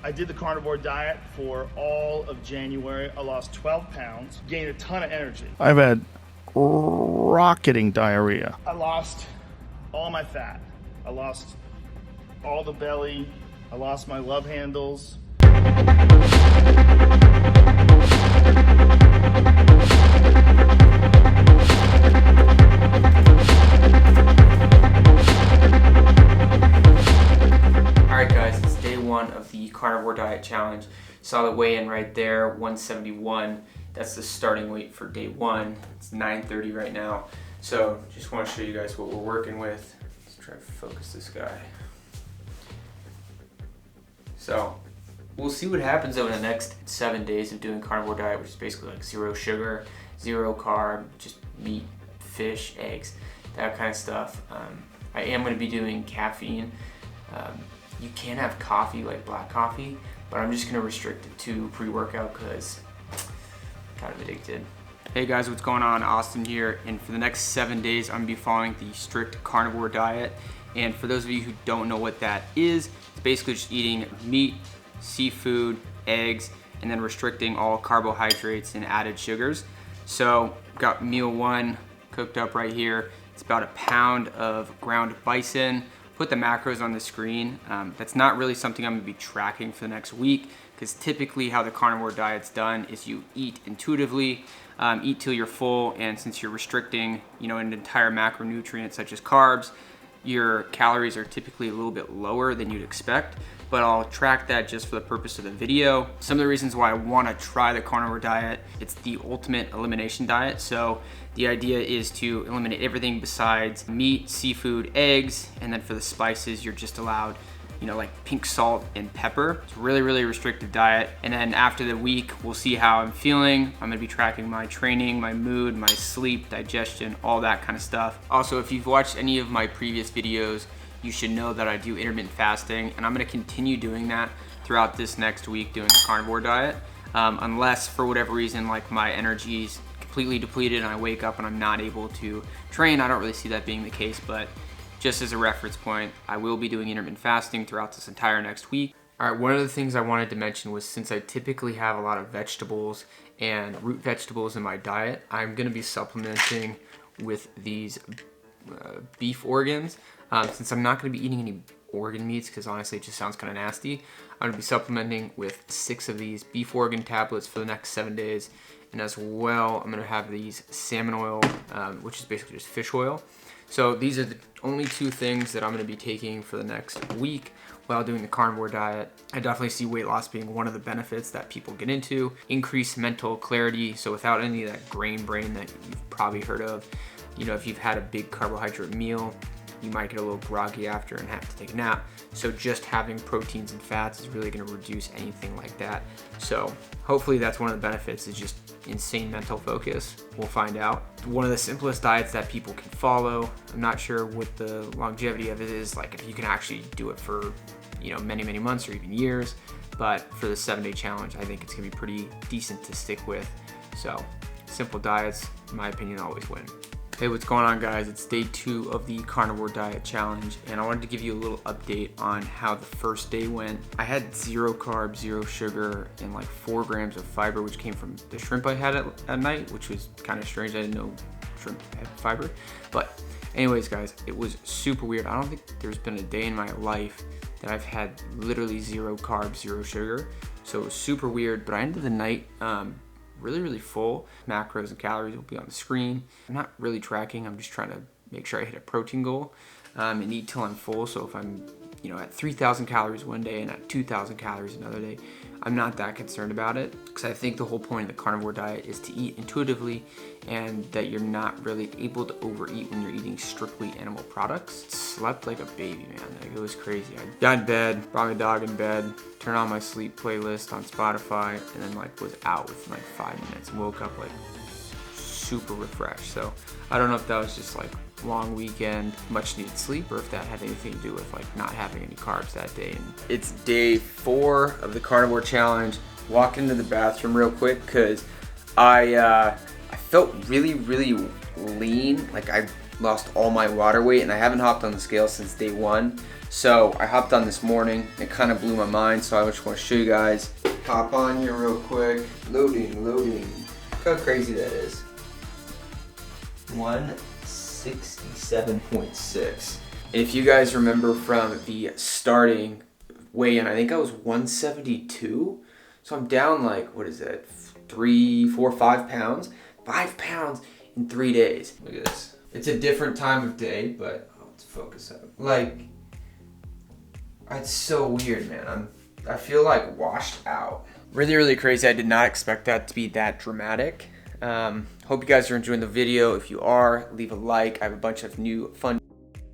I did the carnivore diet for all of January. I lost 12 pounds, gained a ton of energy. I've had rocketing diarrhea. I lost all my fat. I lost all the belly. I lost my love handles. Alright guys, it's day one of the carnivore diet challenge. Saw the weigh-in right there, 171. That's the starting weight for day one. It's 9:30 right now. So just want to show you guys what we're working with. Let's try to focus this guy. So we'll see what happens over the next 7 days of doing carnivore diet, which is basically like zero sugar, zero carb, just meat, fish, eggs, that kind of stuff. I am going to be doing caffeine. You can have coffee, like black coffee, but I'm just going to restrict it to pre-workout because I'm kind of addicted. Hey guys, what's going on? Austin here, and for the next 7 days I'm going to be following the strict carnivore diet. And for those of you who don't know what that is, it's basically just eating meat, seafood, eggs, and then restricting all carbohydrates and added sugars. So got meal one cooked up right here. It's about a pound of ground bison. Put the macros on the screen. That's not really something I'm gonna be tracking for the next week, because typically how the carnivore diet's done is you eat intuitively, eat till you're full, and since you're restricting, an entire macronutrient such as carbs, your calories are typically a little bit lower than you'd expect, but I'll track that just for the purpose of the video. Some of the reasons why I wanna try the carnivore diet, it's the ultimate elimination diet. So the idea is to eliminate everything besides meat, seafood, eggs, and then for the spices, you're just allowed, like pink salt and pepper. It's a really, really restrictive diet. And then after the week, we'll see how I'm feeling. I'm gonna be tracking my training, my mood, my sleep, digestion, all that kind of stuff. Also, if you've watched any of my previous videos, you should know that I do intermittent fasting, and I'm gonna continue doing that throughout this next week doing the carnivore diet. Unless for whatever reason, like my energy's completely depleted and I wake up and I'm not able to train. I don't really see that being the case, but just as a reference point, I will be doing intermittent fasting throughout this entire next week. All right, one of the things I wanted to mention was, since I typically have a lot of vegetables and root vegetables in my diet, I'm gonna be supplementing with these beef organs. Since I'm not gonna be eating any organ meats, because honestly it just sounds kind of nasty, I'm gonna be supplementing with 6 of these beef organ tablets for the next 7 days. And as well, I'm gonna have these salmon oil, which is basically just fish oil. So these are the only 2 things that I'm gonna be taking for the next week while doing the carnivore diet. I definitely see weight loss being one of the benefits that people get into. Increased mental clarity, so without any of that grain brain that you've probably heard of. If you've had a big carbohydrate meal, you might get a little groggy after and have to take a nap. So just having proteins and fats is really gonna reduce anything like that. So hopefully that's one of the benefits, is just insane mental focus. We'll find out. One of the simplest diets that people can follow. I'm not sure what the longevity of it is, like if you can actually do it for many, many months or even years. But for the 7-day challenge, I think it's gonna be pretty decent to stick with. So simple diets, in my opinion, always win. Hey, what's going on guys? It's day 2 of the carnivore diet challenge, and I wanted to give you a little update on how the first day went. I had 0 carbs, 0 sugar, and like 4 grams of fiber, which came from the shrimp I had at night, which was kind of strange. I didn't know shrimp had fiber. But anyways guys, it was super weird. I don't think there's been a day in my life that I've had literally 0 carbs, 0 sugar. So it was super weird, but I ended the night really, really full. Macros and calories will be on the screen. I'm not really tracking. I'm just trying to make sure I hit a protein goal and eat till I'm full. So if I'm, at 3,000 calories one day and at 2,000 calories another day, I'm not that concerned about it, because I think the whole point of the carnivore diet is to eat intuitively, and that you're not really able to overeat when you're eating strictly animal products. Slept like a baby, man. Like, it was crazy. I got in bed, brought my dog in bed, turned on my sleep playlist on Spotify, and then was out within 5 minutes and woke up super refreshed. So I don't know if that was just long weekend, much needed sleep, or if that had anything to do with not having any carbs that day. And it's day 4 of the carnivore challenge. Walked into the bathroom real quick because I felt really, lean. I lost all my water weight, and I haven't hopped on the scale since day 1. So I hopped on this morning. It kind of blew my mind, so I just want to show you guys. Hop on here real quick. Loading. Look how crazy that is. 167.6. If you guys remember from the starting weigh-in, I think I was 172. So I'm down like, what is that? 3, 4, 5 pounds. 5 pounds in 3 days. Look at this. It's a different time of day, but let's focus up. Like, it's so weird, man. I feel like washed out. Really crazy. I did not expect that to be that dramatic. Hope you guys are enjoying the video. If you are, leave a like. I have a bunch of new fun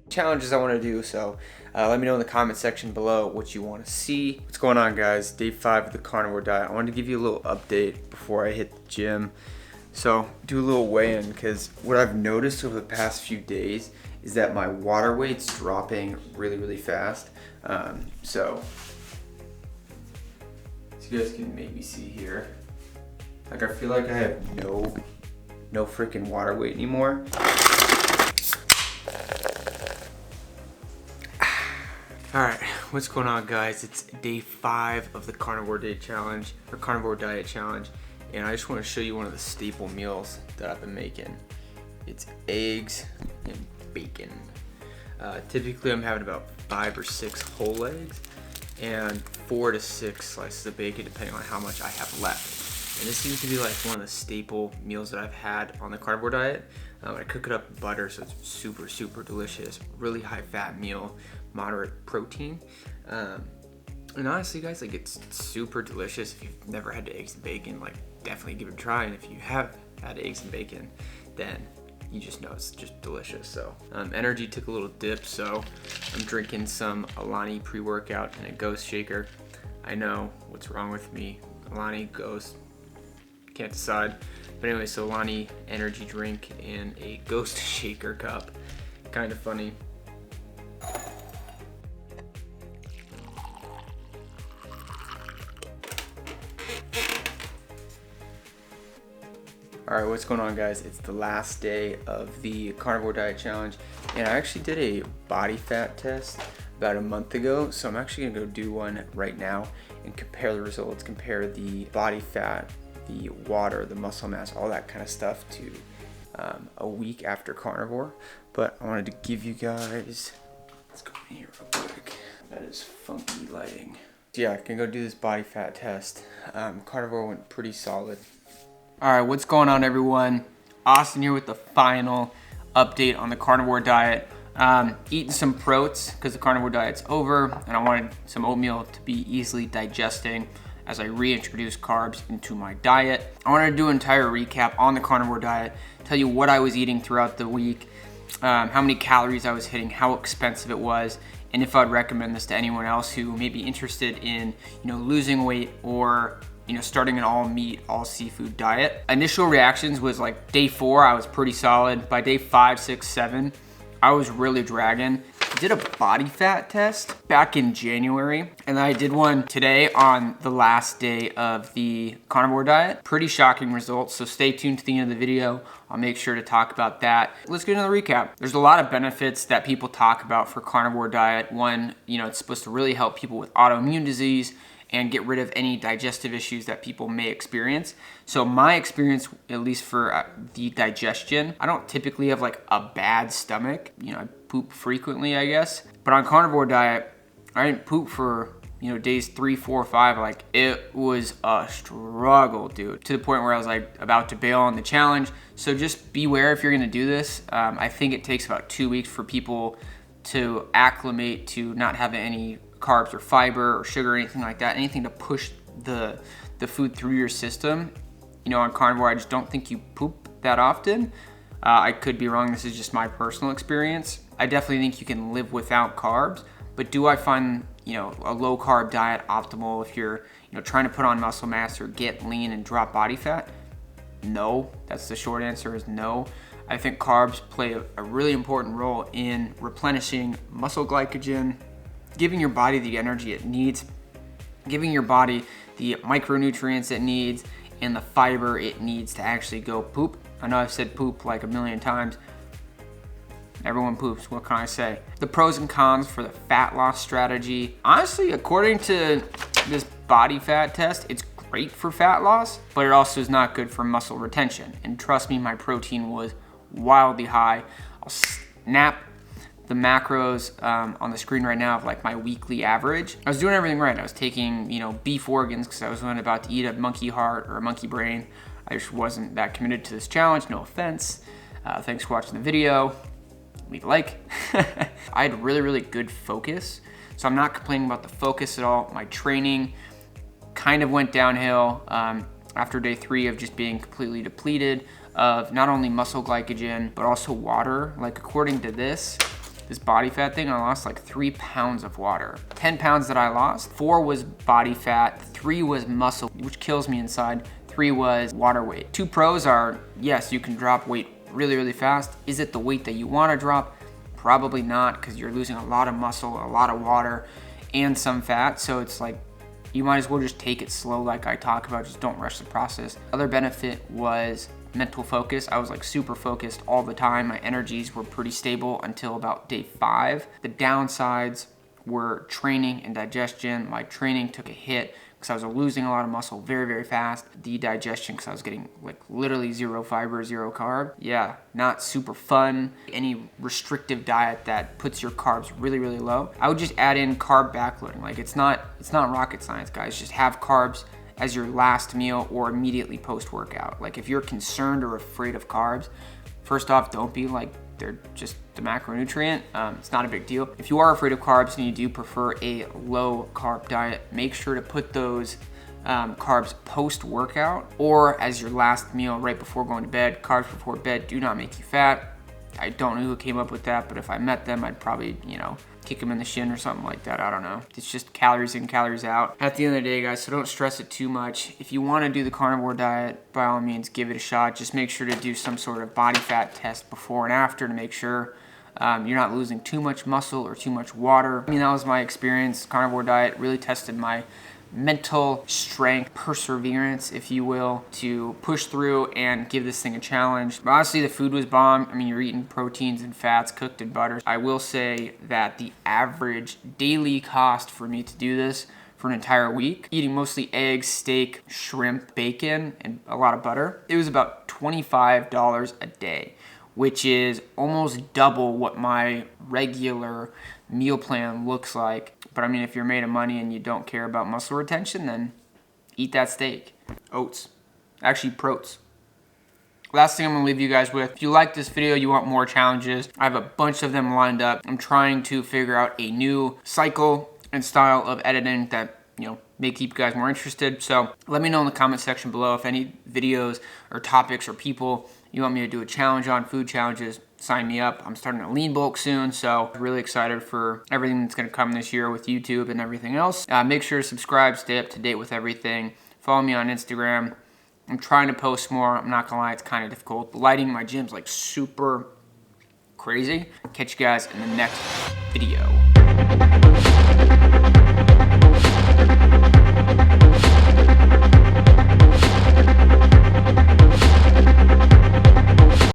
challenges I want to do, so let me know in the comment section below what you want to see. What's going on, guys? Day 5 of the carnivore diet. I wanted to give you a little update before I hit the gym. So do a little weigh-in, because what I've noticed over the past few days is that my water weight's dropping really fast. So as you guys can maybe see here, like I feel like I have no freaking water weight anymore. Alright, what's going on, guys? It's day 5 of the carnivore day challenge, or carnivore diet challenge, and I just want to show you one of the staple meals that I've been making. It's eggs and bacon. Typically I'm having about 5 or 6 whole eggs and 4 to 6 slices of bacon, depending on how much I have left. And this seems to be like one of the staple meals that I've had on the carnivore diet. I cook it up in butter, so it's super delicious. Really high fat meal, moderate protein. And honestly, guys, like, it's super delicious. If you've never had eggs and bacon, like, definitely give it a try. And if you have had eggs and bacon, then you just know it's just delicious. So energy took a little dip, so I'm drinking some Alani pre-workout in a Ghost shaker. I know what's wrong with me. Alani, Ghost, can't decide. But anyway, so Alani energy drink in a Ghost shaker cup. Kind of funny. Alright, what's going on, guys? It's the last day of the carnivore diet challenge, and I actually did a body fat test about a month ago, so I'm actually gonna go do one right now and compare the results, compare the body fat, the water, the muscle mass, all that kind of stuff to a week after carnivore. But I wanted to give you guys, let's go in here real quick. That is funky lighting. So yeah, I can go do this body fat test. Carnivore went pretty solid. All right, what's going on, everyone? Austin here with the final update on the carnivore diet. Eating some proteins because the carnivore diet's over, and I wanted some oatmeal to be easily digesting as I reintroduce carbs into my diet. I wanted to do an entire recap on the carnivore diet, tell you what I was eating throughout the week, how many calories I was hitting, how expensive it was, and if I'd recommend this to anyone else who may be interested in, losing weight or starting an all meat, all seafood diet. Initial reactions was like day 4, I was pretty solid. By day 5, 6, 7, I was really dragging. I did a body fat test back in January, and I did one today on the last day of the carnivore diet. Pretty shocking results, so stay tuned to the end of the video. I'll make sure to talk about that. Let's get into the recap. There's a lot of benefits that people talk about for carnivore diet. One, it's supposed to really help people with autoimmune disease and get rid of any digestive issues that people may experience. So my experience, at least for the digestion, I don't typically have like a bad stomach. I poop frequently, I guess. But on carnivore diet, I didn't poop for days 3, 4, 5. Like, it was a struggle, dude, to the point where I was like about to bail on the challenge. So just beware if you're gonna do this. I think it takes about 2 weeks for people to acclimate to not having any carbs or fiber or sugar or anything like that, anything to push the food through your system. On carnivore, I just don't think you poop that often. I could be wrong, this is just my personal experience. I definitely think you can live without carbs, but do I find a low carb diet optimal if you're trying to put on muscle mass or get lean and drop body fat? No, that's the short answer, is no. I think carbs play a really important role in replenishing muscle glycogen, giving your body the energy it needs, giving your body the micronutrients it needs, and the fiber it needs to actually go poop. I know I've said poop like a million times. Everyone poops, what can I say? The pros and cons for the fat loss strategy. Honestly, according to this body fat test, it's great for fat loss, but it also is not good for muscle retention. And trust me, my protein was wildly high. I'll snap the macros on the screen right now of like my weekly average. I was doing everything right. I was taking, beef organs because I was about to eat a monkey heart or a monkey brain. I just wasn't that committed to this challenge, no offense. Thanks for watching the video. Leave a like. I had really good focus, so I'm not complaining about the focus at all. My training kind of went downhill after day 3 of just being completely depleted of not only muscle glycogen, but also water. Like according to this body fat thing, I lost like 3 pounds of water. 10 pounds that I lost, 4 was body fat, 3 was muscle, which kills me inside, 3 was water weight. 2 pros are, yes, you can drop weight really fast. Is it the weight that you want to drop? Probably not, because you're losing a lot of muscle, a lot of water, and some fat. So it's like, you might as well just take it slow like I talk about, just don't rush the process. Other benefit was mental focus. I was like super focused all the time. My energies were pretty stable until about day 5. The downsides were training and digestion. My training took a hit because I was losing a lot of muscle very fast. The digestion, because I was getting like literally 0 fiber, 0 carb. Yeah, not super fun. Any restrictive diet that puts your carbs really low. I would just add in carb backloading. Like it's not rocket science, guys. Just have carbs as your last meal or immediately post-workout. Like if you're concerned or afraid of carbs, first off, don't be like, they're just the macronutrient. It's not a big deal. If you are afraid of carbs and you do prefer a low carb diet, make sure to put those carbs post-workout or as your last meal right before going to bed. Carbs before bed do not make you fat. I don't know who came up with that, but if I met them, I'd probably, kick them in the shin or something like that. I don't know. It's just calories in, calories out. At the end of the day, guys, so don't stress it too much. If you want to do the carnivore diet, by all means, give it a shot. Just make sure to do some sort of body fat test before and after to make sure you're not losing too much muscle or too much water. I mean, that was my experience. Carnivore diet really tested my mental strength, perseverance, if you will, to push through and give this thing a challenge. But honestly, the food was bomb. I mean, you're eating proteins and fats cooked in butter. I will say that the average daily cost for me to do this for an entire week, eating mostly eggs, steak, shrimp, bacon, and a lot of butter, it was about $25 a day, which is almost double what my regular meal plan looks like. But I mean, if you're made of money and you don't care about muscle retention, then eat that steak. Oats. Actually, proats. Last thing I'm gonna leave you guys with, if you like this video, you want more challenges, I have a bunch of them lined up. I'm trying to figure out a new cycle and style of editing that, may keep you guys more interested. So let me know in the comment section below if any videos or topics or people you want me to do a challenge on, food challenges. Sign me up. I'm starting a lean bulk soon, so really excited for everything that's gonna come this year with YouTube and everything else. Make sure to subscribe, stay up to date with everything. Follow me on Instagram. I'm trying to post more. I'm not gonna lie, it's kind of difficult. The lighting in my gym's like super crazy. Catch you guys in the next video.